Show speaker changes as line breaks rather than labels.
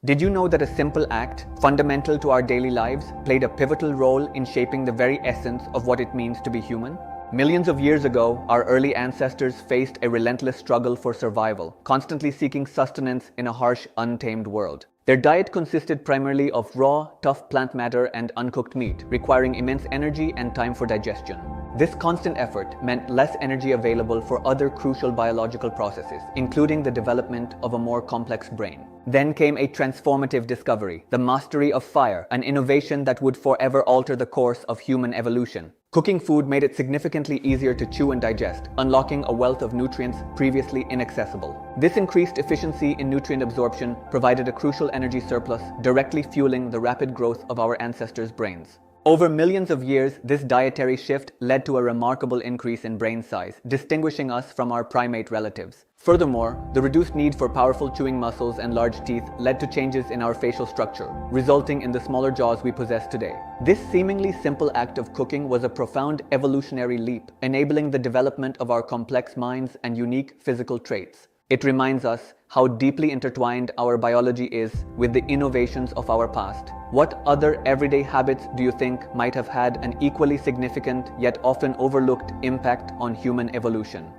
Did you know that a simple act, fundamental to our daily lives, played a pivotal role in shaping the very essence of what it means to be human? Millions of years ago, our early ancestors faced a relentless struggle for survival, constantly seeking sustenance in a harsh, untamed world. Their diet consisted primarily of raw, tough plant matter and uncooked meat, requiring immense energy and time for digestion. This constant effort meant less energy available for other crucial biological processes, including the development of a more complex brain. Then came a transformative discovery, the mastery of fire, an innovation that would forever alter the course of human evolution. Cooking food made it significantly easier to chew and digest, unlocking a wealth of nutrients previously inaccessible. This increased efficiency in nutrient absorption provided a crucial energy surplus, directly fueling the rapid growth of our ancestors' brains. Over millions of years, this dietary shift led to a remarkable increase in brain size, distinguishing us from our primate relatives. Furthermore, the reduced need for powerful chewing muscles and large teeth led to changes in our facial structure, resulting in the smaller jaws we possess today. This seemingly simple act of cooking was a profound evolutionary leap, enabling the development of our complex minds and unique physical traits. It reminds us how deeply intertwined our biology is with the innovations of our past. What other everyday habits do you think might have had an equally significant yet often overlooked impact on human evolution?